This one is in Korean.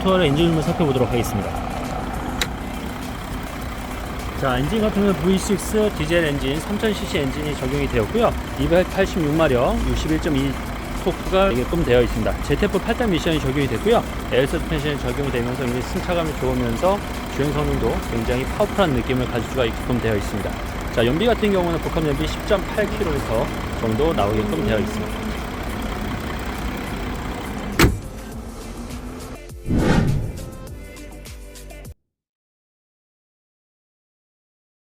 모터의 엔진음을 살펴보도록 하겠습니다. 자, 엔진 같은 경우는 V6 디젤 엔진 3000cc 엔진이 적용이 되었고요. 286마력 61.2 토크가 되게끔 되어 있습니다. ZF 8단 미션이 적용이 됐고요. 에어 서스펜션이 적용이 되면서 굉장히 승차감이 좋으면서 주행 성능도 굉장히 파워풀한 느낌을 가질 수가 있게끔 되어 있습니다. 자, 연비 같은 경우는 복합 연비 10.8km 정도 나오게끔 되어 있습니다.